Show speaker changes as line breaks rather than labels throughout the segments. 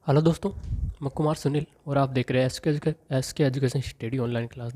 Hello दोस्तों, मैं कुमार सुनील और आप देख रहे हैं एस के एजुकेशन स्टडी ऑनलाइन क्लास।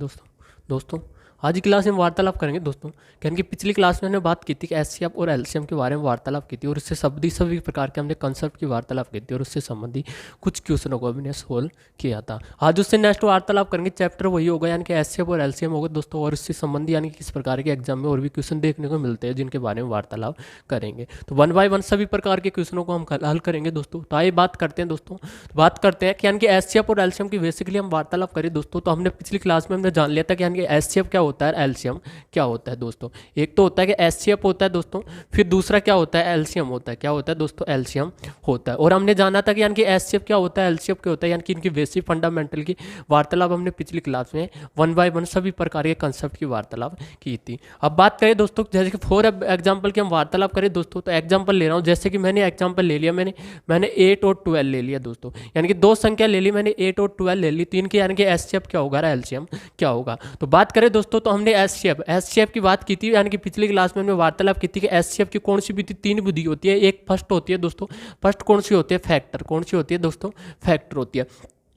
दोस्तों आज की क्लास में वार्तालाप करेंगे दोस्तों। यानी कि पिछली क्लास में हमने बात की थी कि एचसीएफ और एलसीएम के बारे में वार्तालाप की थी और उससे संबंधी सभी प्रकार के हमने कंसेप्ट की वार्तालाप की थी और उससे संबंधी कुछ क्वेश्चनों को हमने सोल्व किया था। आज उससे नेक्स्ट वार्तालाप करेंगे, चैप्टर वही होगा यानी कि एचसीएफ और एलसीएम होगा दोस्तों। और उससे संबंधी यानी कि किस प्रकार के एग्जाम में और भी क्वेश्चन देखने को मिलते हैं जिनके बारे में वार्तालाप करेंगे। तो वन बाय वन सभी प्रकार के क्वेश्चनों को हम हल करेंगे दोस्तों। तो आइए बात करते हैं दोस्तों, बात करते हैं कि यानी कि एचसीएफ और एलसीएम की बेसिकली हम वार्तालाप करें दोस्तों। तो हमने पिछली क्लास में हमने जान लिया था कि यानी कि एचसीएफ क्या होता है, एलसीएम क्या होता है दोस्तों। एक तो होता है कि एचसीएफ होता है दोस्तों, फिर दूसरा क्या होता है, एलसीएम होता है। क्या होता है दोस्तों, एलसीएम होता है। और हमने जाना था कि यानी कि एचसीएफ क्या होता है, एलसीएफ क्या होता है, यानी कि इनकी बेसिक फंडामेंटल की वार्तालाप हमने पिछली क्लास में वन बाय वन सभी प्रकार के कंसेप्ट की वार्तालाप की थी। अब बात करें दोस्तों, जैसे कि फॉर एग्जाम्पल की हम वार्तालाप करें दोस्तों, तो एग्जाम्पल ले रहा हूँ। जैसे कि मैंने एग्जाम्पल ले लिया, मैंने 8 और 12 ले लिया दोस्तों, यानी कि दो संख्या ले ली मैंने, 8 और 12 ले ली। तो इनके यानी कि एचसीएफ क्या होगा, एलसीएम क्या होगा। तो बात करें दोस्तों, तो हमने एचसीएफ की बात की थी, यानी कि पिछली क्लास में हमने वार्तालाप की थी कि एचसीएफ की कौन सी विधि, तीन विधि होती है। एक फर्स्ट होती है दोस्तों, फर्स्ट कौन सी होती है, फैक्टर। कौन सी होती है दोस्तों, फैक्टर होती है।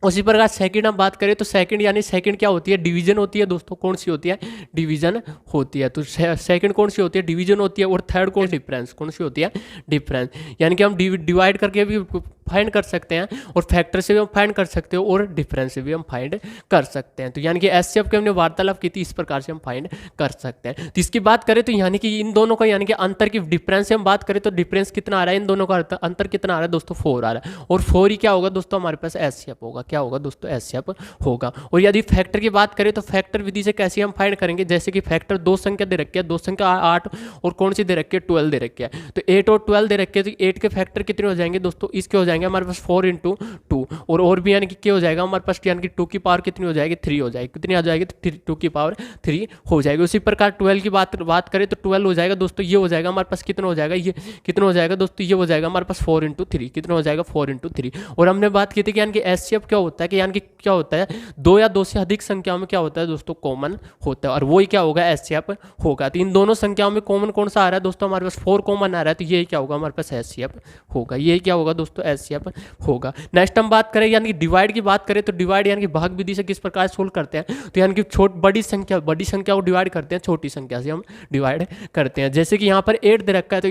उसी प्रकार सेकंड हम बात करें तो सेकंड यानी सेकंड क्या होती है, डिवीजन होती है दोस्तों। कौन सी होती है, डिवीजन होती है। तो सेकंड कौन सी होती है, डिवीजन होती है। और थर्ड कौन डिफरेंस, कौन सी होती है, डिफरेंस। यानी कि हम डिवाइड करके भी फाइंड कर सकते हैं और फैक्टर से भी हम फाइंड कर सकते हो और डिफरेंस से भी हम फाइंड कर सकते हैं। तो यानी कि एचसीएफ की हमने वार्तालाप की थी, इस प्रकार से हम फाइंड कर सकते हैं। तो इसकी बात करें तो यानी कि इन दोनों का यानी कि अंतर की डिफरेंस से हम बात करें तो डिफरेंस कितना आ रहा है, इन दोनों का अंतर कितना आ रहा है दोस्तों, 4 आ रहा है। और 4 ही क्या होगा दोस्तों, हमारे पास एचसीएफ होगा। क्या होगा दोस्तों, एचसीएफ होगा। और यदि फैक्टर की बात करें तो फैक्टर विधि से कैसे हम फाइंड करेंगे, जैसे कि फैक्टर दो संख्या दे रखी है, दो संख्या 8 और कौन सी दे रखी है, 12 दे रखी है। तो 8 और 12 दे रखी है, तो 8 के फैक्टर कितने हो जाएंगे दोस्तों, इसके हो जाएंगे हमारे पास 4 इंटू 2। और भी यानी कि क्या हो जाएगा हमारे पास, यानी कि 2 की पावर कितनी हो जाएगी, 3 हो जाएगी। कितनी आ जाएगी, 2 की पावर 3 हो जाएगी। उसी प्रकार 12 की बात करें तो 12 हो जाएगा दोस्तों, ये हो जाएगा हमारे पास कितना हो जाएगा, ये कितना हो जाएगा दोस्तों, ये हो जाएगा हमारे पास 4 इंटू 3। कितना हो जाएगा, 4 इंटू 3। और हमने बात की थी कि यानी कि एचसीएफ क्या होता है, कि यानी कि क्या होता है, दो या दो से अधिक संख्याओं में क्या होता है दोस्तों, कॉमन होता है। और वही क्या होगा, एचसीएफ होगा। तो इन दोनों संख्याओं में कॉमन कौन सा आ रहा है दोस्तों, हमारे पास 4 कॉमन आ रहा है। तो ये क्या होगा, हमारे पास एचसीएफ होगा। ये क्या होगा दोस्तों, एचसीएफ होगा। नेक्स्ट हम बात करें यानी कि डिवाइड की बात करें तो डिवाइड यानी कि भाग विधि से किस प्रकार सोल्व करते हैं। तो यानी कि बड़ी संख्या को डिवाइड करते हैं छोटी संख्या से हम डिवाइड करते हैं। जैसे कि यहाँ पर 8 दे रखा है, तो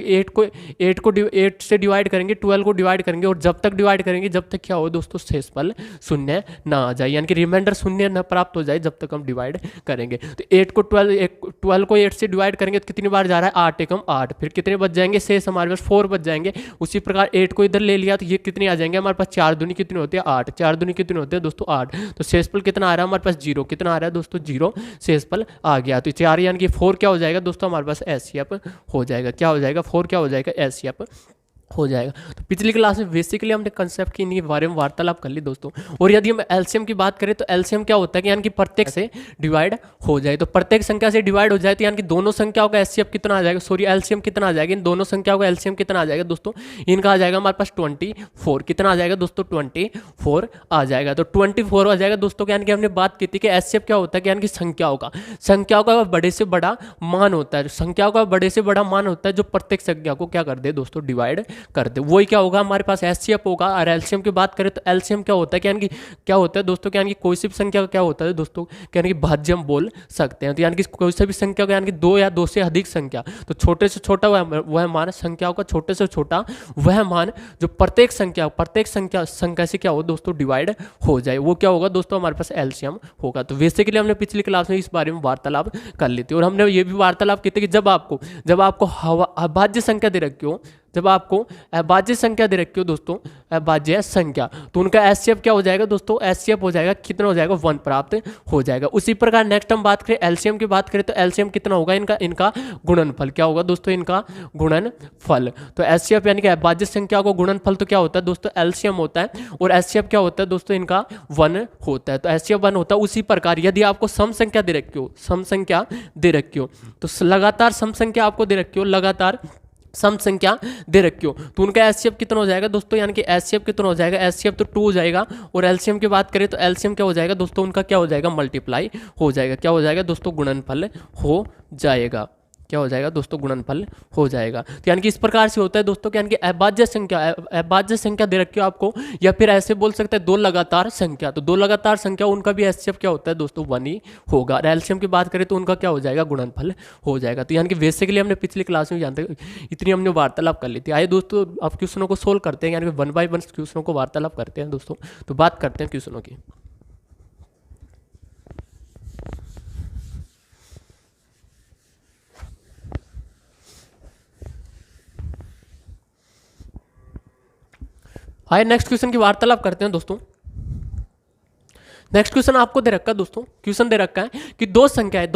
8 से डिवाइड करेंगे, 12 को डिवाइड करेंगे और जब तक डिवाइड करेंगे जब तक क्या हो दोस्तों, शेषफल शून्य ना आ जाए, यानी कि रिमाइंडर शून्य न प्राप्त हो जाए जब तक हम डिवाइड करेंगे। तो 12 को 8 से डिवाइड करेंगे तो कितनी बार जा रहा है, 8 एकम 8। फिर कितने बच जाएंगे, शेष हमारे पास 4 बच जाएंगे। उसी प्रकार 8 को इधर ले लिया तो ये कितने आ जाएंगे हमारे पास, 4 दूनी कितने होते हैं, 8। 4 दूनी कितने होते हैं दोस्तों, 8। तो शेषफल कितना आ रहा है हमारे पास, 0। कितना आ रहा है दोस्तों, 0 शेषफल आ गया। तो 4 यानी कि 4 क्या हो जाएगा दोस्तों, हमारे पास एचसीएफ हो जाएगा। क्या हो जाएगा, 4 क्या हो जाएगा, एचसीएफ हो जाएगा। तो पिछली क्लास में बेसिकली हमने कंसेप्ट की इनके बारे में वार्तालाप कर ली दोस्तों। और यदि हम एलसीएम की बात करें तो एलसीएम क्या होता है कि यानी कि प्रत्येक से डिवाइड हो जाए। तो प्रत्येक संख्या से डिवाइड हो जाए तो यानी कि दोनों संख्याओं का एचसीएफ कितना आ जाएगा, सॉरी एलसीएम कितना आ जाएगा, इन दोनों संख्याओं का एलसीएम कितना आ जाएगा दोस्तों, इनका आ जाएगा हमारे पास 24। कितना आ जाएगा दोस्तों, 24 आ जाएगा। तो 24 आ जाएगा दोस्तों। यानी कि हमने बात की थी कि एचसीएफ क्या होता है, यानी कि संख्याओं का बड़े से बड़ा मान होता है। संख्याओं का बड़े से बड़ा मान होता है जो प्रत्येक संख्या को क्या कर दे दोस्तों, डिवाइड कर दे। वही क्या होगा, हमारे पास एचसीएफ होगा। और एलसीएम की बात करें तो एलसीएम क्या होता है, यानी कि क्या होता है दोस्तों, यानी कि कोई सी भी संख्या का क्या होता है दोस्तों, यानी कि भाज्य हम बोल सकते हैं। तो यानी कि कोई सी भी संख्या का यानी कि 2 या 2 से अधिक संख्या, तो छोटे से छोटा वह मान, संख्याओं का छोटे से छोटा वह मान जो प्रत्येक संख्या से क्या हो दोस्तों, डिवाइड हो जाए, वो क्या होगा दोस्तों, हमारे पास एलसीएम होगा। तो बेसिकली हमने पिछली क्लास में इस बारे में वार्तालाप कर ली थी। और हमने ये भी वार्तालाप की थी कि जब आपको अभाज्य संख्या दे रखी हो, जब आपको अभाज्य संख्या दे रखी हो दोस्तों, अभाज्य संख्या, तो उनका एचसीएफ क्या हो जाएगा दोस्तों, एचसीएफ हो जाएगा, कितना हो जाएगा, 1 प्राप्त हो जाएगा। उसी प्रकार नेक्स्ट हम बात करें एलसीएम की बात करें तो एलसीएम कितना होगा, इनका गुणनफल क्या होगा दोस्तों, इनका गुणनफल। तो एचसीएफ यानी कि अभाज्य संख्या को गुणनफल तो क्या होता है दोस्तों, एलसीएम होता है। और एचसीएफ क्या होता है दोस्तों, इनका 1 होता है। तो एचसीएफ 1 होता है। उसी प्रकार यदि आपको सम संख्या दे रखी हो, तो लगातार सम संख्या आपको दे रखी हो, लगातार सम संख्या दे रखी हो, तो उनका एचसीएफ कितना हो जाएगा दोस्तों, यानी कि एचसीएफ कितना हो जाएगा, एचसीएफ तो 2 हो जाएगा। और एलसीएम की बात करें तो एलसीएम क्या हो जाएगा दोस्तों, उनका क्या हो जाएगा, मल्टीप्लाई हो जाएगा। क्या हो जाएगा दोस्तों, गुणनफल हो जाएगा। क्या हो जाएगा दोस्तों, गुणनफल हो जाएगा। तो यानी कि इस प्रकार से होता है दोस्तों, यानी कि अभाज्य संख्या दे रखी हो आपको, या फिर ऐसे बोल सकते हैं दो लगातार संख्या। तो दो लगातार संख्या उनका भी एचसीएफ क्या होता है दोस्तों, 1 ही होगा। और एलसीएम की बात करें तो उनका क्या हो जाएगा, गुणनफल हो जाएगा। तो यानी कि बेसिकली हमने पिछली क्लास में जानते इतनी हमने वार्तालाप कर ली थी। आइए दोस्तों अब क्वेश्चनों को सोल्व करते हैं, यानी कि 1 बाय 1 क्वेश्चनों को वार्तालाप करते हैं दोस्तों। तो बात करते हैं क्वेश्चनों की। आइए नेक्स्ट क्वेश्चन की वार्तालाप करते हैं दोस्तों। नेक्स्ट क्वेश्चन आपको दे रखा है दोस्तों, क्वेश्चन दे रखा है कि दो संख्याएं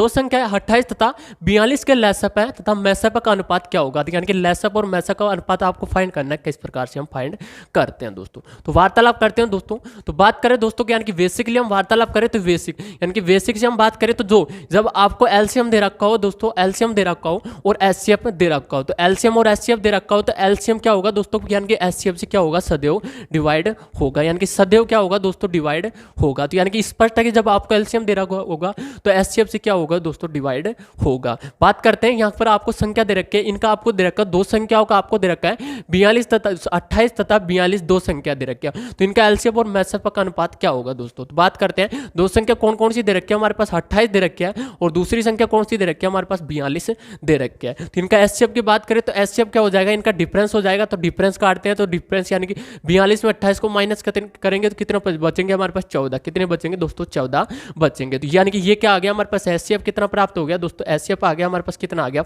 28 तथा 42 के लैसअप है तथा मैसअप का अनुपात क्या होगा। यानी कि लैसअप और मैसअप का अनुपात आपको फाइंड करना है, किस प्रकार से हम फाइंड करते हैं दोस्तों। तो वार्तालाप करते हैं दोस्तों। तो बात करें दोस्तों, यानी कि बेसिकली हम वार्तालाप करें तो बेसिक, यानी कि बेसिक से हम बात करें तो जो जब आपको एलसीएम दे रखा हो दोस्तों, एलसीएम दे रखा हो और एचसीएफ दे रखा हो, तो एलसीएम और एचसीएफ दे रखा हो तो एलसीएम क्या होगा दोस्तों, यानी कि एचसीएफ से क्या होगा, सदैव डिवाइड होगा। यानी कि सदैव क्या होगा दोस्तों, डिवाइड होगा। तो यानी कि स्पष्ट है कि जब आपको एलसीएम दे रखा होगा तो एचसीएफ से क्या होगा दोस्तों, डिवाइड होगा। बात करते हैं, यहाँ पर आपको संख्या दे रखी है, इनका आपको दे रखा है, दो संख्याओं का आपको दे रखा है 42 तथा 28 तथा 42, दो संख्या दे रखी है। तो इनका एलसीएम और मैसअप का अनुपात क्या होगा दोस्तों। तो बात करते हैं, दो संख्या कौन कौन सी दे रखी है, हमारे पास 28 दे रखी है और दूसरी संख्या कौन सी दे रखी है, हमारे पास 42 दे रखी है। तो इनका एचसीएफ की बात करें तो एचसीएफ क्या हो जाएगा, इनका डिफरेंस हो जाएगा। तो डिफरेंस काटते हैं, तो डिफरेंस यानी कि 42 में 28 को माइनस करेंगे तो कितना बचेंगे, हमारे पास 14। कितने बचेंगे दोस्तों, 14 बचेंगे। तो यानी कि ये क्या आ गया हमारे पास, एचसीएफ कितना प्राप्त हो गया दोस्तों, एचसीएफ आ गया हमारे पास, कितना आ गया,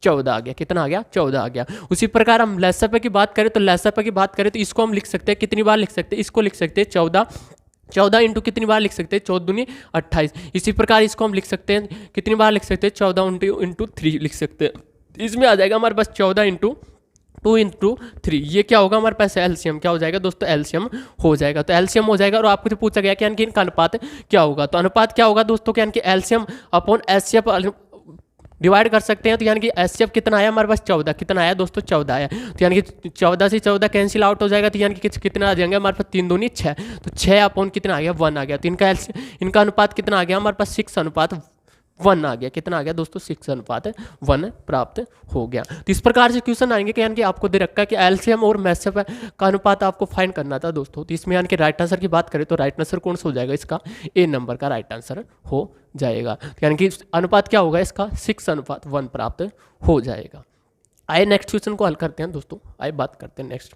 14 आ गया। कितना आ गया, 14 आ गया। उसी प्रकार हम लैसअप की बात करें तो लैसअप की बात करें तो इसको हम लिख सकते हैं, कितनी बार लिख सकते हैं, इसको लिख सकते हैं 14 इंटू कितनी बार लिख सकते हैं, 14 दूनी 28। इसी प्रकार इसको हम लिख सकते हैं, कितनी बार लिख सकते हैं, 14 इंटू 3 लिख सकते हैं। इसमें आ जाएगा हमारे पास 14 इंटू 2 इंटू 3। ये क्या होगा हमारे पास, एलसीएम क्या हो जाएगा दोस्तों, एलसीएम हो जाएगा। तो एलसीएम हो जाएगा। और आपको पूछा गया कि यानी कि इनका अनुपात क्या होगा। तो अनुपात क्या होगा दोस्तों, यानी कि एलसीएम अपॉन एचसीएफ डिवाइड कर सकते हैं। तो यानी कि एचसीएफ कितना आया हमारे पास, 14। कितना आया दोस्तों, 14 आया। तो यानी कि 14 से 14 कैंसिल आउट हो जाएगा। तो यानी कि कितना आ जाएंगे हमारे पास, 3 दूनी 6। तो 6 अपॉन कितना आ गया, 1 आ गया। तो इनका अनुपात कितना आ गया हमारे पास, 6:1 आ गया। कितना आ गया दोस्तों, 6:1 प्राप्त हो गया। तो इस प्रकार से क्वेश्चन आएंगे कि यानी कि आपको दे रखा है कि एलसीएम और मैसअप का अनुपात आपको फाइंड करना था दोस्तों। तो इसमें यानी कि राइट आंसर की बात करें तो राइट आंसर कौन सा हो जाएगा, इसका ए नंबर का राइट आंसर हो जाएगा। तो यानी कि अनुपात क्या होगा इसका, 6:1 प्राप्त हो जाएगा। आइए नेक्स्ट क्वेश्चन को हल करते हैं दोस्तों। आइए बात करते हैं नेक्स्ट।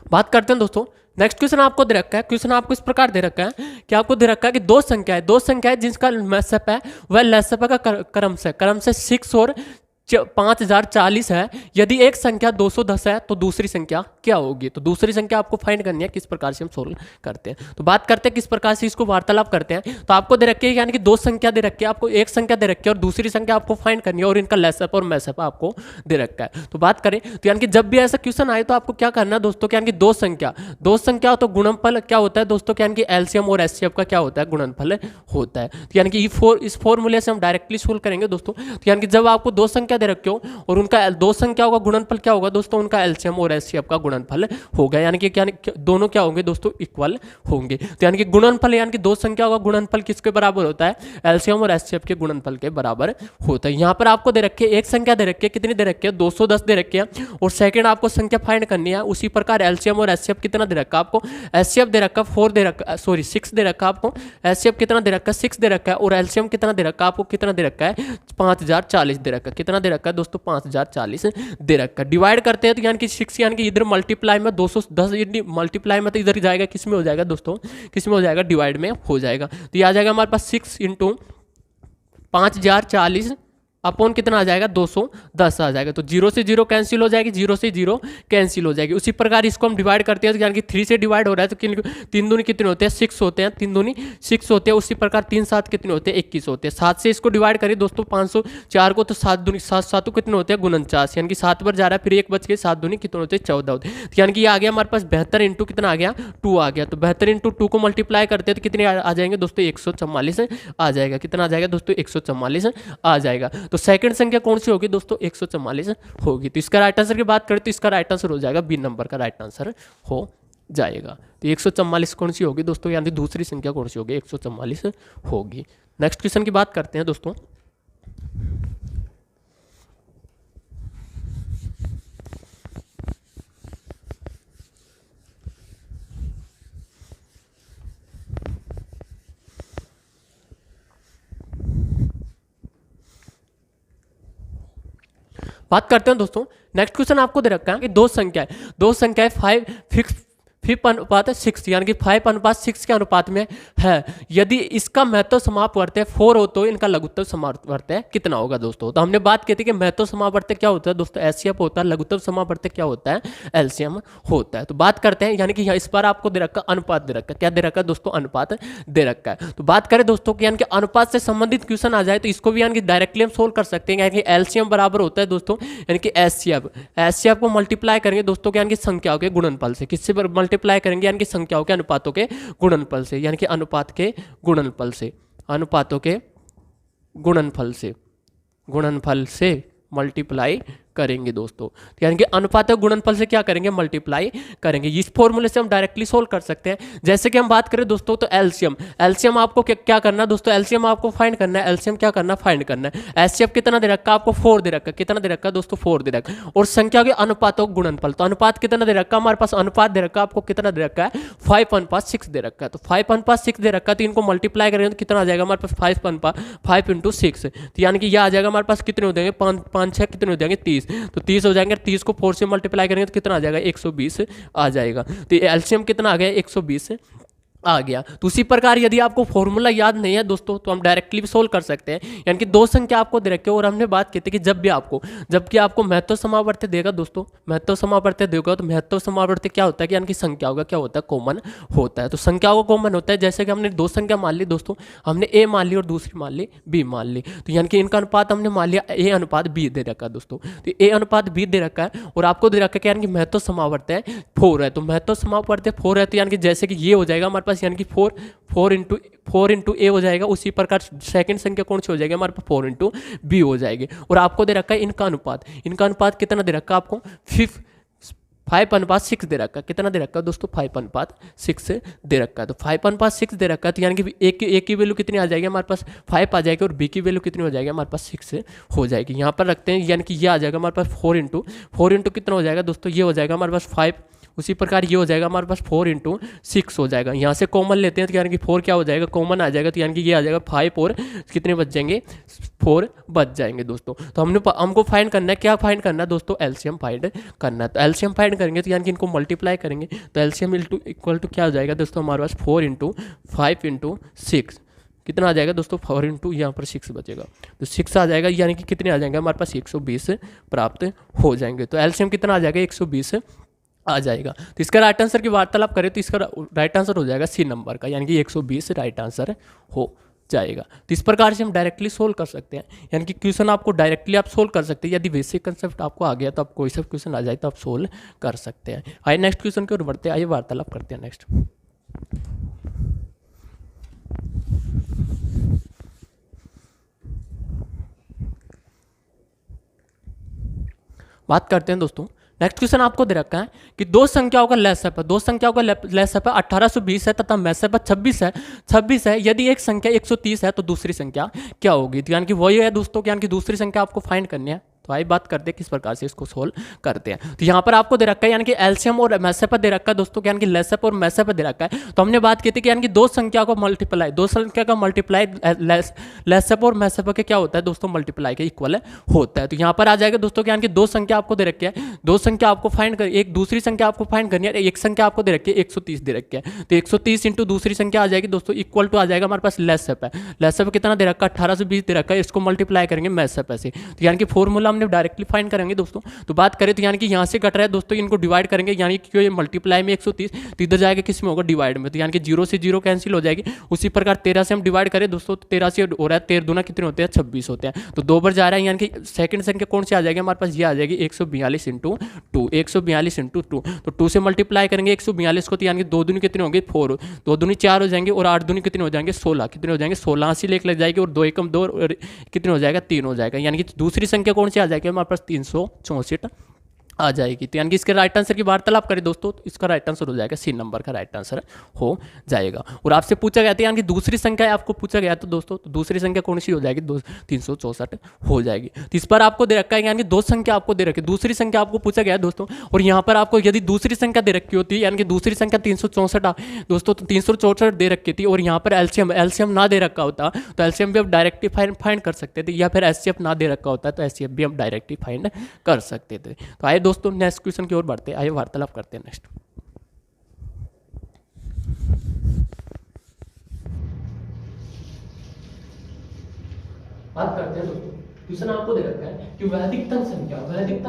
बात करते हैं दोस्तों, नेक्स्ट क्वेश्चन आपको दे रखा है। क्वेश्चन आपको इस प्रकार दे रखा है कि आपको दे रखा है कि दो संख्याएं जिसका मैसअप है वह लैसअप का क्रम से 6 और 5040 है। यदि एक संख्या 210 है तो दूसरी संख्या क्या होगी। तो दूसरी संख्या आपको फाइंड करनी है, किस प्रकार से हम सोल्व करते हैं। तो बात करते हैं किस प्रकार से इसको वार्तालाप करते हैं। तो आपको दे रखी है, यानी कि दो संख्या दे रखी है, आपको एक संख्या दे रखी है और दूसरी संख्या आपको फाइंड करनी है और इनका लैसअप और मैसअप आपको दे रखा है। तो बात करें तो यानी कि जब भी ऐसा क्वेश्चन आए तो आपको क्या करना है दोस्तों, यानी कि दो संख्या तो गुणनफल क्या होता है दोस्तों, यानी कि एलसीएम और एचसीएफ का क्या होता है, गुणनफल होता है। तो यानी कि इस फॉर्मूले से हम डायरेक्टली सोल्व करेंगे दोस्तों। तो यानी कि जब आपको दो संख्या दे रखे हो और उनका दो संख्याओं का गुणनफल क्या होगा दोस्तों, उनका एलसीएम और एचसीएफ का गुणनफल होगा। यानी कि क्या दोनों क्या होंगे दोस्तों, इक्वल होंगे। तो यानी कि गुणनफल, यानी कि दो संख्याओं का गुणनफल किसके बराबर होता है, एलसीएम और एचसीएफ के गुणनफल के बराबर होता है। यहाँ पर आपको दे रखे एक संख्या दे रखी है, कितनी दे रखी है, 210 दे रखी है और सेकंड आपको संख्या फाइंड करनी है। उसी प्रकार एलसीएम और एचसीएफ कितना दे रखा है आपको, एचसीएफ दे रखा 4 दे रखा, सॉरी 6 दे रखा आपको, एचसीएफ कितना दे रखा 6 दे रखा है और एलसीएम कितना दे रखा आपको, कितना दे रखा है 5040 दे रखा है। कितना दे रखा है दोस्तों, 5040 दे रखा। डिवाइड करते हैं तो यानी कि 6 यानी कि इधर मल्टीप्लाई में 210 मल्टीप्लाई में तो इधर जाएगा, किस में हो जाएगा दोस्तों, किस में हो जाएगा, डिवाइड में हो जाएगा। तो ये आ जाएगा हमारे पास 6 इंटू 5040 अपॉन कितना आ जाएगा, 210 आ जाएगा। तो 0 से 0 कैंसिल हो जाएगी, 0 से 0 कैंसिल हो जाएगी। उसी प्रकार इसको हम डिवाइड करते हैं तो यानी कि 3 से डिवाइड हो रहा है तो 3 दूनी कितने होते हैं, 6 होते हैं, 3 दूनी 6 होते हैं। उसी प्रकार 3 7 कितने होते हैं, 21 होते हैं। 7 से इसको डिवाइड करें दोस्तों 504 को, तो 7 दूनी 7 7 कितने होते हैं, 49, यानी कि 7 पर जा रहा है, फिर 1 बच के 7 दूनी कितने होते हैं, 14 होते हैं। तो यानी कि ये आ गया हमारे पास 72 इंटू कितना आ गया, 2 आ गया। तो 72 इंटू 2 को मल्टीप्लाई करते हैं तो कितने आ जाएंगे दोस्तों, 144 आ जाएगा। कितना आ जाएगा दोस्तों, 144 आ जाएगा। तो सेकंड संख्या कौन सी होगी दोस्तों, 144 होगी। तो इसका राइट आंसर की बात करें तो इसका राइट आंसर हो जाएगा बी नंबर का राइट आंसर हो जाएगा। तो 144 कौन सी होगी दोस्तों, यानी दूसरी संख्या कौन सी होगी, 144 होगी। नेक्स्ट क्वेश्चन की बात करते हैं दोस्तों। बात करते हैं दोस्तों। नेक्स्ट क्वेश्चन आपको दे रखा है कि दो संख्याएं 5 फिक्स 5 अनुपात 6 यानी कि 5 अनुपात 6 के अनुपात में है। यदि इसका महत्व समापवर्त है 4 हो तो इनका लघुत्तम समापवर्त कितना होगा दोस्तों। तो हमने बात की थी कि महत्व समापवर्त क्या होता है दोस्तों, एचसीएफ होता है। लघुत्तम समापवर्त क्या होता है, एलसीएम होता है। तो बात करते हैं, यानी कि इस बार आपको दे रखा अनुपात दे रखा है। क्या दे रखा है दोस्तों, अनुपात दे रखा है। तो बात करें दोस्तों कि यानी कि अनुपात से संबंधित क्वेश्चन आ जाए तो इसको भी यानी कि डायरेक्टली हम सोल्व कर सकते हैं। यानी कि एलसीएम बराबर होता है दोस्तों, यानी कि एचसीएफ को मल्टीप्लाई करेंगे दोस्तों यानी कि संख्याओं के गुणनफल से। किससे मल्टीप्लाई करेंगे, यानी कि संख्याओं के अनुपातों के गुणनफल से, यानी कि अनुपात के गुणनफल से, अनुपातों के गुणनफल से मल्टीप्लाई करेंगे दोस्तों। तो यानी कि अनुपात गुणनफल से क्या करेंगे, मल्टीप्लाई करेंगे। इस फॉर्मूले से हम डायरेक्टली सोल्व कर सकते हैं। जैसे कि हम बात करें दोस्तों तो एलसीएम आपको क्या करना है दोस्तों, एलसीएम आपको फाइंड करना है। एलसीएम क्या करना है, फाइंड करना है। एचसीएफ कितना दे रखा है आपको, 4 दे रखा है। कितना दे रखा है दोस्तों, 4 दे रखा है। और संख्या के अनुपातों गुणनफल, तो अनुपात कितना दे रखा है हमारे पास, अनुपात दे रखा है आपको कितना दे रखा है, 5:6 दे रखा है। तो 5:6 दे रखा है, तो इनको मल्टीप्लाई करेंगे तो कितना आ जाएगा हमारे पास, 5 × 6। तो यानी कि यह आ जाएगा हमारे पास कितने हो जाएंगे, 5 6 कितने हो जाएंगे, 30। तो 30 हो जाएंगे। 30 को 4 से मल्टीप्लाई करेंगे तो कितना आ जाएगा, 120 आ जाएगा। तो एलसीएम कितना आ गया, 120 आ गया। तो उसी प्रकार यदि आपको फॉर्मूला याद नहीं है दोस्तों तो हम डायरेक्टली भी सोल्व कर सकते हैं। यानी कि दो संख्या आपको दे रखे, और हमने बात की थी कि जबकि आपको महत्व समावर्ती देगा दोस्तों, महत्व समावर्ती देगा, तो महत्व समावर्ती क्या होता है कि यानी कि संख्याओं का क्या होता है, कॉमन होता है। तो संख्याओं का कॉमन होता है। जैसे कि हमने दो संख्या मान ली दोस्तों, हमने ए मान ली और दूसरी मान ली बी मान ली। तो यानी कि इनका अनुपात हमने मान लिया ए अनुपात बी दे रखा है दोस्तों। तो ए अनुपात बी दे रखा है और आपको दे रखा है कि यानी कि महत्व समावर्ती है 4 है। तो महत्व समावर्ती 4 है, तो यानी कि जैसे कि ये हो जाएगा हमारे पास, यानी कि 4 इंटू ए हो जाएगा। उसी प्रकार सेकंड संख्या कौन सी हो जाएगी हमारे पास, 4 इंटू बी हो जाएगी। और आपको दे रखा है इनका अनुपात कितना दे रखा है आपको, 5:6 दे रखा है। कितना दे रखा है दोस्तों, 5:6 दे रखा है। तो 5:6 दे रखा है, तो यानी कि ए की वैल्यू कितनी आ जाएगी हमारे पास, 5 आ जाएगी, और बी की वैल्यू कितनी हो जाएगी हमारे पास, 6 हो जाएगी। यहाँ पर रखते हैं, यानी कि ये आ जाएगा हमारे पास 4 इंटू कितना हो जाएगा दोस्तों, ये हो जाएगा हमारे पास 5। उसी प्रकार ये हो जाएगा हमारे पास 4 × 6 हो जाएगा। यहाँ से कॉमन लेते हैं तो यानी कि 4 क्या हो जाएगा, कॉमन आ जाएगा। तो यानी कि ये आ जाएगा 5 और कितने बच जाएंगे, 4 बच जाएंगे दोस्तों। तो हमको फाइंड करना है, क्या फाइंड करना है दोस्तों, एलसीएम फाइंड करना है। तो एलसीएम फाइंड करेंगे तो यानी कि इनको मल्टीप्लाई करेंगे तो एलसीएम इक्वल टू क्या हो जाएगा दोस्तों हमारे पास, 4 × 5 × 6 कितना आ जाएगा दोस्तों, 4 इंटू यहाँ पर 6 बचेगा। तो 6 आ जाएगा, यानी कि कितने आ जाएंगे हमारे पास, 120 प्राप्त हो जाएंगे। तो एलसीएम कितना आ जाएगा, 120 आ जाएगा। तो इसका राइट आंसर की वार्तालाप करें तो इसका राइट आंसर हो जाएगा सी नंबर का, यानी कि 120 राइट आंसर हो जाएगा। तो इस प्रकार से हम डायरेक्टली सोल्व कर सकते हैं, यानी कि क्वेश्चन आपको डायरेक्टली आप सोल्व कर सकते हैं। यदि बेसिक कंसेप्ट आपको आ गया तो आप कोई सा क्वेश्चन आ जाए तो आप सोल्व कर सकते हैं। आइए नेक्स्ट क्वेश्चन की ओर बढ़ते हैं, आइए वार्तालाप करते हैं। नेक्स्ट बात करते हैं दोस्तों। नेक्स्ट क्वेश्चन आपको दे रखा है कि दो संख्याओं का लेसअप है, 1820 है तथा मैसअप 26 है। यदि एक संख्या 130 है तो दूसरी संख्या क्या होगी। तो यानी कि वही है दोस्तों, यानी कि दूसरी संख्या आपको फाइंड करनी है। तो आइए बात करते हैं किस प्रकार से इसको सोल्व करते हैं। तो यहाँ पर आपको दे रखा है, यानी कि एलसीएम और मैसअप दे रखा है दोस्तों, यानी कि लेसअप और मैसअप दे रखा है। तो हमने बात की थी कि यानी कि दो संख्या का मल्टीप्लाई लेसअप और मैसअप के क्या होता है दोस्तों, मल्टीप्लाई के इक्वल होता है। तो यहाँ पर आ जाएगा दोस्तों, यानी कि दो संख्या आपको दे रखी है, दो संख्या आपको फाइंड कर, एक दूसरी संख्या आपको फाइंड करनी है। एक संख्या आपको दे रखी है 130 दे रखी है, तो 130 इंटू दूसरी संख्या आ जाएगी दोस्तों, इक्वल टू आ जाएगा हमारे पास लेसअप है। लेसअप कितना दे रखा है, 1820 दे रखा है, इसको मल्टीप्लाई करेंगे मैसअप से। तो यानी कि फॉर्मूला हमने डायरेक्टली फाइंड करेंगे दोस्तों। तो बात करें तो यानी कि यहाँ से कट रहा है दोस्तों, इनको डिवाइड करेंगे, यानी कि ये मल्टीप्लाई में 130 तो इधर जाएगा किस में होगा, डिवाइड में। तो यानी कि 0 से 0 कैंसिल हो जाएगी। उसी प्रकार 13 से हम डिवाइड करें दोस्तों, 13 से हो रहा है, 13 दूना कितने होते हैं, 26 होते हैं। तो 2 बार जा रहा है, यानी कि सेकंड संख्या कौन सी आ जाएगी हमारे पास, ये आ जाएगी 142 × 2, 142 × 2। तो 2 से मल्टीप्लाई करेंगे 142 को, तो यानी कि 2 दूनी कितने होंगे, 4, 2 दूनी 4 हो जाएंगे, और 8 दूनी कितने हो जाएंगे, 16, कितने हो जाएंगे, 16 से लेकर लग जाएगी, और 2 एकम 2 कितने हो जाएगा, 3 हो जाएगा। यानी कि दूसरी संख्या कौन सी आ जाएगी हमारे पास, 364 आ जाएगी। तो यानी कि इसके राइट आंसर की वार्तालाप करें दोस्तों, तो इसका राइट आंसर हो जाएगा सी नंबर का राइट आंसर हो जाएगा। और आपसे पूछा गया था यानी कि दूसरी संख्या आपको पूछा गया तो दोस्तों, तो दूसरी संख्या कौन सी हो जाएगी, 364 हो जाएगी। तो इस पर आपको दे रखा है यानी कि दो संख्या आपको दे रखी है, दूसरी संख्या आपको पूछा गया है दोस्तों। और यहाँ पर आपको यदि दूसरी संख्या दे रखी होती यानी कि दूसरी संख्या 364 दोस्तों, तो 364 दे रखी थी और यहाँ पर एलसीएम ना दे रखा होता तो एलसीएम भी आप डायरेक्टली फाइंड कर सकते थे, या फिर एचसीएफ ना दे रखा होता तो एचसीएफ भी हम डायरेक्टली फाइंड कर सकते थे। तो आइए दोस्तों नेक्स्ट क्वेश्चन की ओर बढ़ते हैं, आइए वार्तालाप करते हैं नेक्स्ट। बात करते हैं दोस्तों, क्वेश्चन आपको दे रखा है कि वह अधिकतम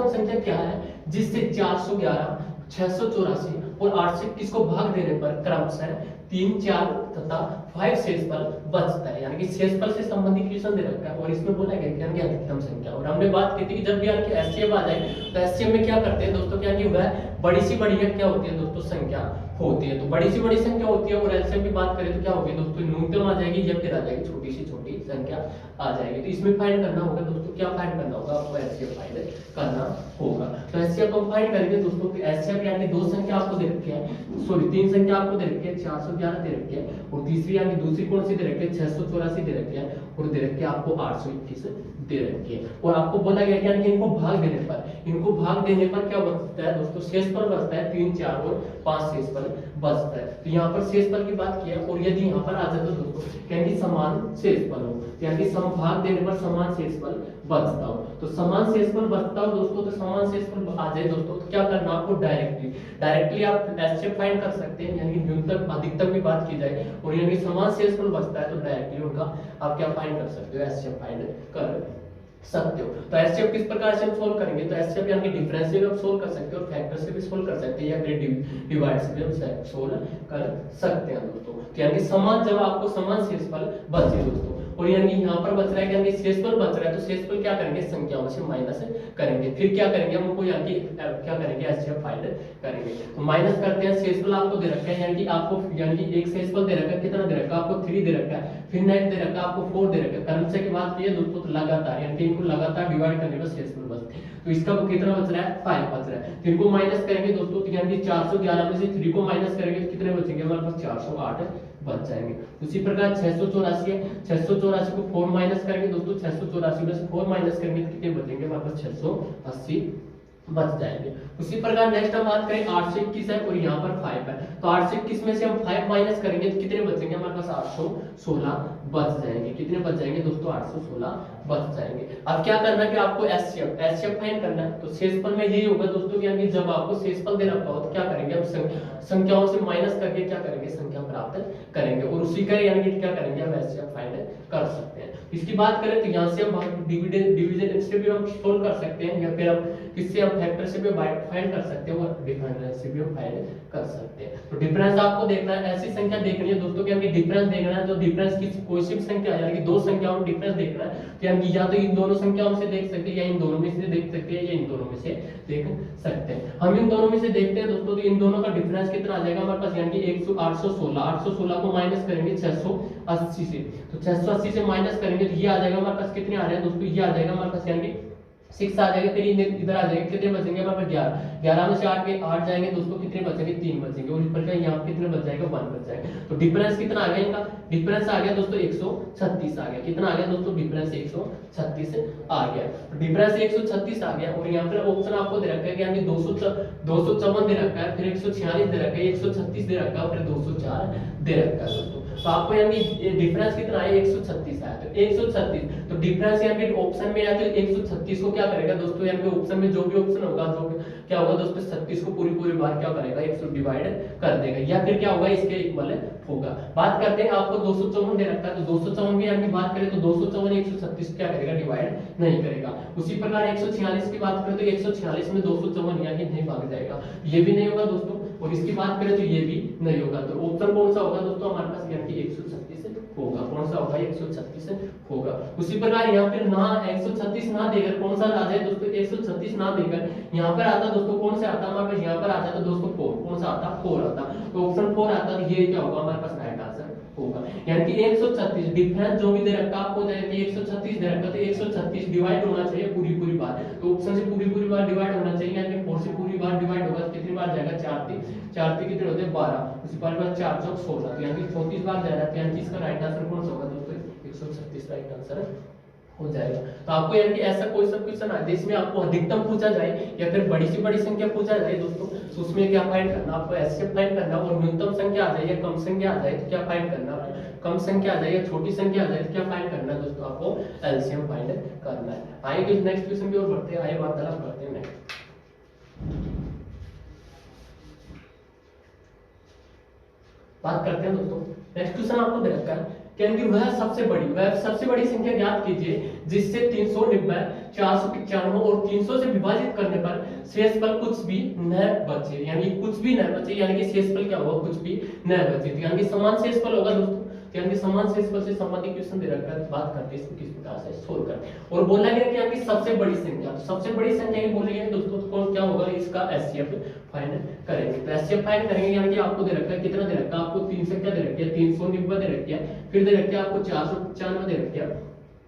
संख्या क्या है जिससे 411, 684 और 821 को भाग देने पर क्रमशः 3, 4 तथा 5 शेषफल बचता है। यानी कि शेषफल से संबंधित क्वेश्चन दे रखा है और इसमें बोला गया कि यानी अधिकतम संख्या। और हमने बात की थी कि जब भी यानी कि एचसीएफ आ जाए तो एचसीएफ में क्या करते हैं दोस्तों, क्या कि वह बड़ी सी बड़ी क्या होती है दोस्तों, संख्या होती है। तो बड़ी सी बड़ी संख्या होती है और एलसीएम की बात करें तो क्या होगी दोस्तों, न्यूनतम आ जाएगी या फिर आ जाएगी छोटी सी छोटी संख्या आ जाएगी। तो इसमें फाइंड करना होगा दोस्तों, क्या फाइंड करना होगा आपको, एचसीएफ फाइंड करना होगा। तो एचसीएफ हम फाइंड करेंगे दोस्तों कि एचसीएफ यानी दो संख्या आपको दे रखी है, सॉरी तीन संख्या आपको दे रखी है, 411 दे रखी है और तीसरी यानी दूसरी कौन सी दे रखी है, 684 दे रखी है और दे रखी है आपको 821 दे रखी है। और आपको बोला गया कि यानी कि इनको भाग देने पर क्या बचता है दोस्तों, शेषफल बचता है 3, 4 और 5 शेषफल बचता है। तो यहाँ पर शेषफल की बात की है और यदि यहाँ पर आ जाए तो दोस्तों यानी समान शेषफल हो, यानी भाग देने पर समान शेषफल बचता हो, तो समान शेषफल बचता हो दोस्तों, तो समान शेषफल आ जाए दोस्तों तो क्या करना आपको, डायरेक्टली आप एचसीएफ फाइंड कर सकते हैं। यानी कि न्यूनतम अधिकतम की बात की जाए और यानी समान शेषफल बचता है तो डायरेक्टली उनका आप क्या फाइंड कर सकते हो, एचसीएफ फाइंड कर सकते हो। तो एचसीएफ किस प्रकार से हम सोल्व करेंगे, तो एचसीएफ यानी कि डिफरेंस से भी हम सोल्व कर सकते हैं और फैक्टर से भी सोल्व कर सकते हैं या फिर डिवाइड से भी हम सोल्व कर सकते हैं दोस्तों। तो यानी समान, जब आपको समान शेषफल बचे दोस्तों और यानी यहाँ पर बच रहा है यानी शेषफल बच रहा है तो शेषफल क्या करेंगे, संख्याओं से माइनस करेंगे, फिर क्या करेंगे हमको यानी कि क्या करेंगे, एचसीएफ फाइंड करेंगे। तो माइनस करते हैं, शेषफल आपको दे रखा है यानी कि आपको यानी कि एक शेषफल दे रखा है, कितना दे रखा है आपको 3 दे रखा है, फिर नेक्स्ट दे रखा है आपको 4 दे रखा है। क्रमशः की बात की है दोस्तों तो लगातार यानी कि इनको लगातार डिवाइड करने पर शेषफल बचते हैं, तो इसका कितना बच रहा है, 5 बच रहा है। फिर इनको माइनस करेंगे दोस्तों तो यानी कि 411 में से 3 को माइनस करेंगे तो कितने बचेंगे हमारे पास, 408 बच जाएंगे। उसी प्रकार 684 है, 684 को 4 माइनस करेंगे दोस्तों, 684 में से 4 माइनस करेंगे तो कितने बचेंगे हमारे पास, 680 बच जाएंगे। उसी प्रकार नेक्स्ट हम बात करें 821 है और यहाँ पर 5 है, तो 821 में से हम 5 माइनस करेंगे तो कितने बचेंगे हमारे पास, 816 बच जाएंगे। कितने बच जाएंगे दोस्तों, 816 बच जाएंगे। अब क्या करना है कि आपको एचसीएफ फाइंड करना है। तो शेषफल में यही होगा दोस्तों कि यानी जब आपको शेषफल दे रखा हो तो क्या करेंगे, हम संख्याओं से माइनस करके क्या करेंगे, संख्या प्राप्त करेंगे और उसी का यानी कि क्या करेंगे, हम एचसीएफ फाइंड कर सकते हैं। इसकी बात करें तो यहाँ से हम डिवीजन से भी हम सोल्व कर सकते हैं या फिर हम किससे, हम फैक्टर से भी फाइंड कर सकते हैं और डिफरेंस से भी हम फाइंड कर सकते हैं। तो डिफरेंस आपको देखना है, ऐसी संख्या देखनी है दोस्तों कि हमें डिफरेंस देखना है, तो डिफरेंस किसी कोई सी संख्या यानी कि दो संख्याओं में डिफरेंस देखना है तो यानी या तो इन दोनों संख्याओं से देख सकते हैं या इन दोनों में से देख सकते हैं या इन दोनों में से देख सकते हैं। हम इन दोनों में से देखते हैं दोस्तों, तो इन दोनों का डिफरेंस कितना आ जाएगा हमारे पास, यानी कि 816 को माइनस करेंगे 680 से, तो 680 से माइनस करेंगे तो ये आ जाएगा हमारे पास, कितने आ रहे हैं दोस्तों, ये आ जाएगा हमारे पास यानी कि 6 आ जाएगा, फिर इधर आ जाएगा, कितने बचेंगे हमारे पास 11 में से 8 जाएंगे दोस्तों, कितने बचेंगे 3 बचेंगे और ऊपर का यहाँ कितने बच जाएगा 1 बच जाएगा। तो डिफरेंस कितना आ गया इनका, डिफरेंस आ गया दोस्तों 136 आ गया। कितना आ गया दोस्तों, डिफरेंस 136 आ गया। तो डिफरेंस 136 आ गया और यहाँ पर ऑप्शन आपको दे रखा है कि यानी 254 दे रखा है, फिर 146 दे रखा है, 136 दे रखा है, फिर 204 दे रखा है दोस्तों। तो आपको यानी डिफरेंस कितना है, 136 आया। तो 136 तो डिफरेंस यानी ऑप्शन में आया तो 136 को क्या करेगा दोस्तों, यानी ऑप्शन में जो भी ऑप्शन होगा, जो क्या होगा दोस्तों, 36 को पूरी बार क्या करेगा, 100 डिवाइड कर देगा या फिर क्या होगा, इसके इक्वल होगा। बात करते हैं, आपको 254 दे रखा है तो 254 की यानी बात करें तो 254 136 क्या करेगा, डिवाइड नहीं करेगा। उसी प्रकार 146 की बात करें तो 146 में 254 यानी नहीं भाग जाएगा, ये भी नहीं होगा दोस्तों। और इसकी बात करें तो ये भी नहीं होगा। तो ऑप्शन कौन सा होगा दोस्तों हमारे पास, यानी कि 136 होगा। कौन सा होगा, 136 होगा। उसी प्रकार यहाँ पर ना 136 ना देकर कौन सा आ जाए दोस्तों, 136 ना देकर यहाँ पर आता दोस्तों, कौन सा आता हमारे पास, यहाँ पर आता तो दोस्तों 4, कौन सा आता 4 आता, तो ऑप्शन 4 आता, तो ये क्या होगा हमारे पास राइट आंसर होगा। यानी कि 136 डिफरेंस जो भी दे रखा आपको, यानी 136 दे रखा तो 136 डिवाइड होना चाहिए पूरी बार, तो ऑप्शन से पूरी बार डिवाइड होना चाहिए, यानी 4 से 12, उसी बार बाद 4 चौक 16, तो यानी कि 34 बार जा रहा है, तो यानी कि इसका राइट आंसर कौन सा होगा दोस्तों? 136 राइट आंसर हो जाएगा। तो आपको यानी कि ऐसा कोई सा क्वेश्चन आ जिसमें आपको अधिकतम पूछा जाए या फिर बड़ी से बड़ी संख्या पूछा जाए दोस्तों, तो उसमें क्या फाइंड करना आपको? एचसीएफ फाइंड करना, और न्यूनतम संख्या आ जाए या कम संख्या आ जाए तो क्या फाइंड करना आपको? कम संख्या आ जाए या छोटी संख्या आ जाए तो क्या फाइंड करना है दोस्तों? आपको एलसीएम फाइंड करना है। आइए नेक्स्ट क्वेश्चन की ओर बढ़ते हैं, आइए वार्तालाप करते हैं नेक्स्ट। बात करते हैं दोस्तों, नेक्स्ट क्वेश्चन आपको दे रखा है कि वह सबसे बड़ी संख्या ज्ञात कीजिए जिससे 390, 495 और 300 से विभाजित करने पर शेषफल कुछ भी न बचे, यानी कुछ भी न बचे, यानी कि शेषफल क्या होगा? कुछ भी न बचे, तो यानी कि समान शेषफल होगा दोस्तों। तो यानी कि समान शेषफल से संबंधित क्वेश्चन दे रखा है, बात करते हैं इसको किस प्रकार से सोल्व करें। और बोला गया कि यानी कि सबसे बड़ी संख्या, तो सबसे बड़ी संख्या की बोली गई दोस्तों, तो कौन क्या होगा? इसका एचसीएफ फाइंड करेंगे। तो एचसीएफ फाइंड करेंगे, यानी कि आपको दे रखा है कितना दे रखा है? आपको 3 संख्या दे रखी है, 390 दे रखी है, फिर दे रखी है आपको 495 दे रखी है,